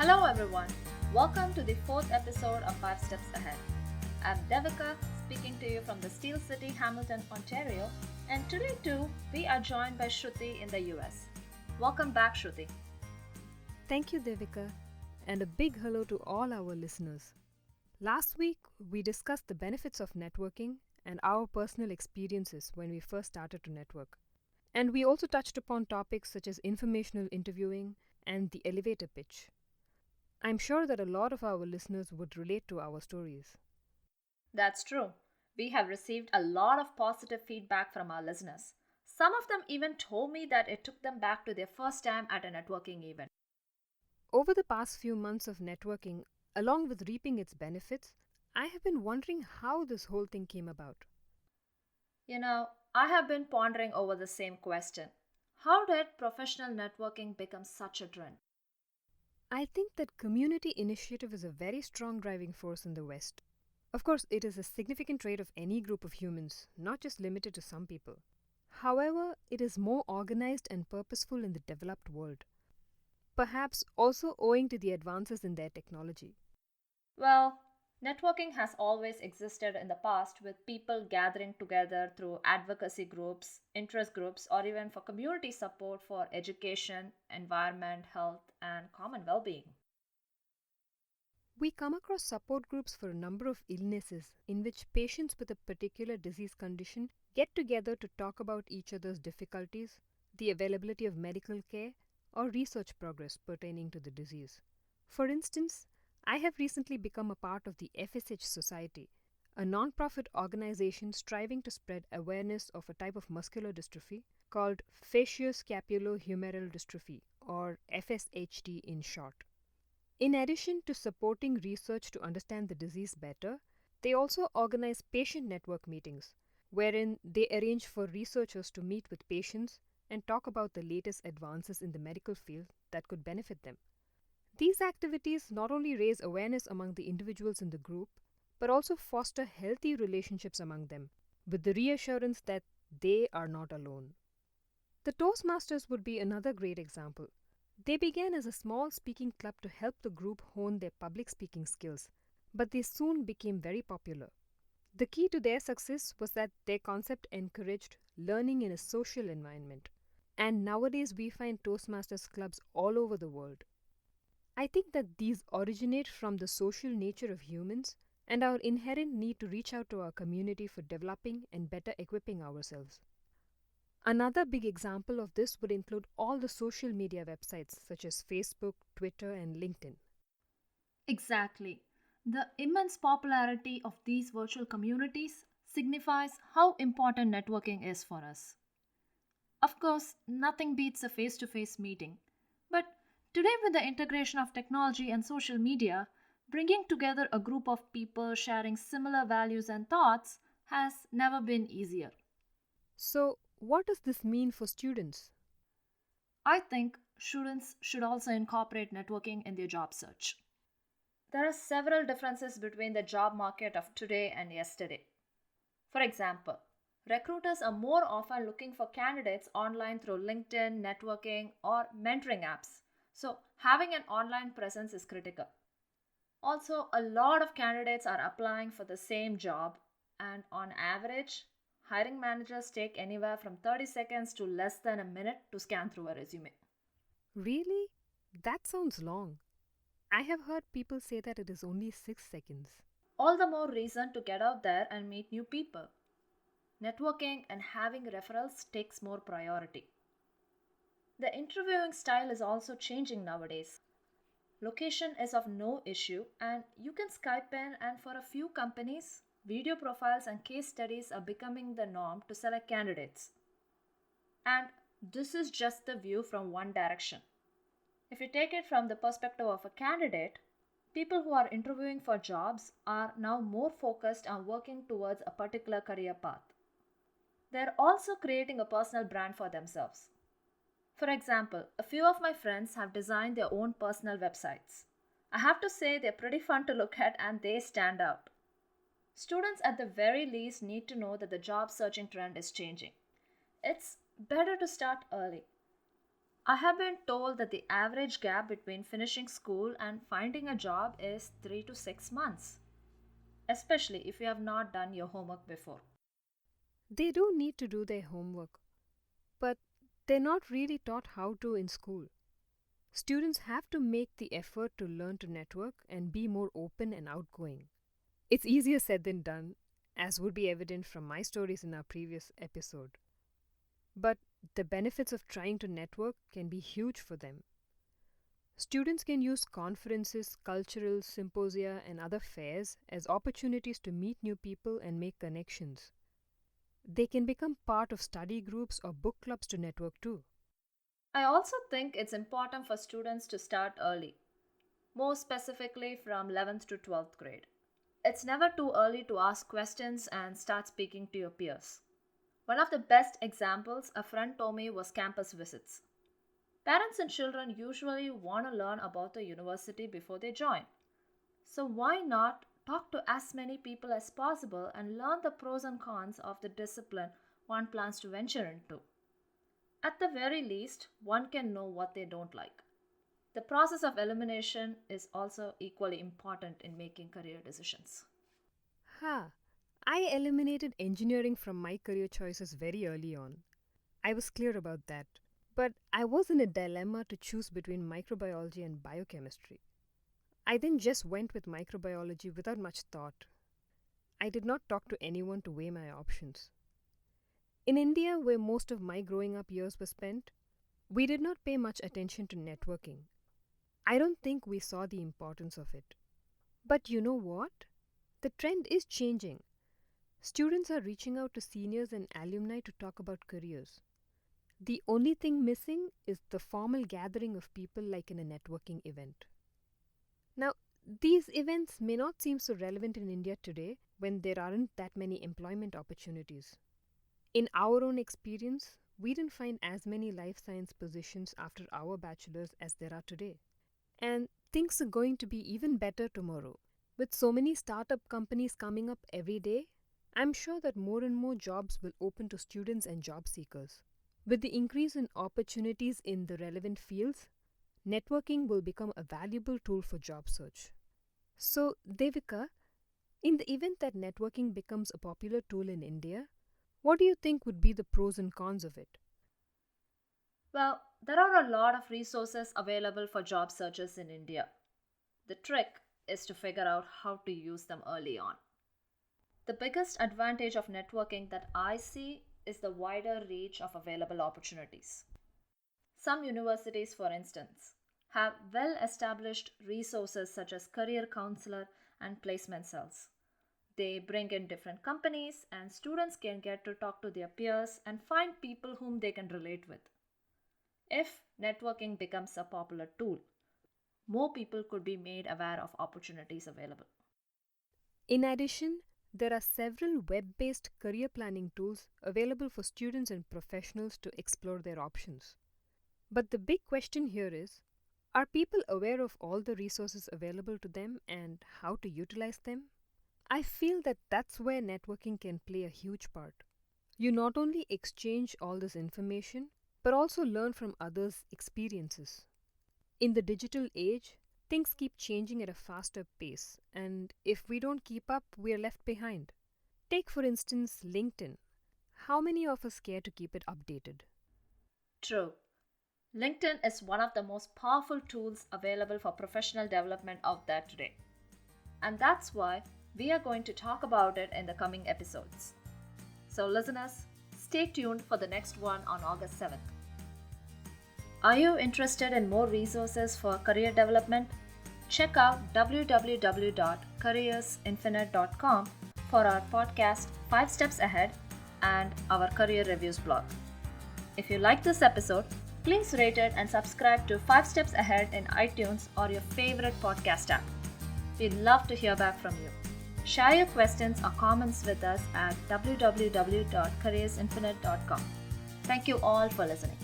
Hello, everyone. Welcome to the fourth episode of 5 Steps Ahead. I'm Devika, speaking to you from the Steel City, Hamilton, Ontario, and today too, we are joined by Shruti in the US. Welcome back, Shruti. Thank you, Devika, and a big hello to all our listeners. Last week, we discussed the benefits of networking and our personal experiences when we first started to network. And we also touched upon topics such as informational interviewing and the elevator pitch. I'm sure that a lot of our listeners would relate to our stories. That's true. We have received a lot of positive feedback from our listeners. Some of them even told me that it took them back to their first time at a networking event. Over the past few months of networking, along with reaping its benefits, I have been wondering how this whole thing came about. I have been pondering over the same question. How did professional networking become such a trend? I think that community initiative is a very strong driving force in the West. Of course, it is a significant trait of any group of humans, not just limited to some people. However, it is more organized and purposeful in the developed world, perhaps also owing to the advances in their technology. Well, networking has always existed in the past with people gathering together through advocacy groups, interest groups, or even for community support for education, environment, health, and common well being. We come across support groups for a number of illnesses in which patients with a particular disease condition get together to talk about each other's difficulties, the availability of medical care, or research progress pertaining to the disease. For instance, I have recently become a part of the FSH Society, a non-profit organization striving to spread awareness of a type of muscular dystrophy called facioscapulohumeral dystrophy, or FSHD in short. In addition to supporting research to understand the disease better, they also organize patient network meetings, wherein they arrange for researchers to meet with patients and talk about the latest advances in the medical field that could benefit them. These activities not only raise awareness among the individuals in the group, but also foster healthy relationships among them, with the reassurance that they are not alone. The Toastmasters would be another great example. They began as a small speaking club to help the group hone their public speaking skills, but they soon became very popular. The key to their success was that their concept encouraged learning in a social environment. And nowadays we find Toastmasters clubs all over the world. I think that these originate from the social nature of humans and our inherent need to reach out to our community for developing and better equipping ourselves. Another big example of this would include all the social media websites such as Facebook, Twitter, and LinkedIn. Exactly. The immense popularity of these virtual communities signifies how important networking is for us. Of course, nothing beats a face to face meeting. But today, with the integration of technology and social media, bringing together a group of people sharing similar values and thoughts has never been easier. So, what does this mean for students? I think students should also incorporate networking in their job search. There are several differences between the job market of today and yesterday. For example, recruiters are more often looking for candidates online through LinkedIn, networking, or mentoring apps. So, having an online presence is critical. Also, a lot of candidates are applying for the same job, and on average, hiring managers take anywhere from 30 seconds to less than a minute to scan through a resume. Really? That sounds long. I have heard people say that it is only 6 seconds. All the more reason to get out there and meet new people. Networking and having referrals takes more priority. The interviewing style is also changing nowadays. Location is of no issue, and you can Skype in, and for a few companies, video profiles and case studies are becoming the norm to select candidates. And this is just the view from one direction. If you take it from the perspective of a candidate, people who are interviewing for jobs are now more focused on working towards a particular career path. They're also creating a personal brand for themselves. For example, a few of my friends have designed their own personal websites. I have to say they're pretty fun to look at and they stand out. Students at the very least need to know that the job searching trend is changing. It's better to start early. I have been told that the average gap between finishing school and finding a job is 3 to 6 months, especially if you have not done your homework before. They do need to do their homework, but they're not really taught how to in school. Students have to make the effort to learn to network and be more open and outgoing. It's easier said than done, as would be evident from my stories in our previous episode. But the benefits of trying to network can be huge for them. Students can use conferences, cultural symposia, and other fairs as opportunities to meet new people and make connections. They can become part of study groups or book clubs to network too. I also think it's important for students to start early, more specifically from 11th to 12th grade. It's never too early to ask questions and start speaking to your peers. One of the best examples a friend told me was campus visits. Parents and children usually want to learn about the university before they join. So why not talk to as many people as possible and learn the pros and cons of the discipline one plans to venture into? At the very least, one can know what they don't like. The process of elimination is also equally important in making career decisions. I eliminated engineering from my career choices very early on. I was clear about that. But I was in a dilemma to choose between microbiology and biochemistry. I then just went with microbiology without much thought. I did not talk to anyone to weigh my options. In India, where most of my growing up years were spent, we did not pay much attention to networking. I don't think we saw the importance of it. But you know what? The trend is changing. Students are reaching out to seniors and alumni to talk about careers. The only thing missing is the formal gathering of people like in a networking event. Now, these events may not seem so relevant in India today when there aren't that many employment opportunities. In our own experience, we didn't find as many life science positions after our bachelor's as there are today. And things are going to be even better tomorrow. With so many startup companies coming up every day, I'm sure that more and more jobs will open to students and job seekers. With the increase in opportunities in the relevant fields, networking will become a valuable tool for job search. So, Devika, in the event that networking becomes a popular tool in India, what do you think would be the pros and cons of it? Well, there are a lot of resources available for job searchers in India. The trick is to figure out how to use them early on. The biggest advantage of networking that I see is the wider reach of available opportunities. Some universities, for instance, have well established resources such as career counselor and placement cells. They bring in different companies, and students can get to talk to their peers and find people whom they can relate with. If networking becomes a popular tool, more people could be made aware of opportunities available. In addition, there are several web-based career planning tools available for students and professionals to explore their options. But the big question here is, are people aware of all the resources available to them and how to utilize them? I feel that that's where networking can play a huge part. You not only exchange all this information, but also learn from others' experiences. In the digital age, things keep changing at a faster pace, and if we don't keep up, we are left behind. Take, for instance, LinkedIn. How many of us care to keep it updated? True. LinkedIn is one of the most powerful tools available for professional development out there today. And that's why we are going to talk about it in the coming episodes. So, listeners, stay tuned for the next one on August 7th. Are you interested in more resources for career development? Check out www.careersinfinite.com for our podcast 5 Steps Ahead and our career reviews blog. If you like this episode, please rate it and subscribe to 5 Steps Ahead in iTunes or your favorite podcast app. We'd love to hear back from you. Share your questions or comments with us at www.careersinfinite.com. Thank you all for listening.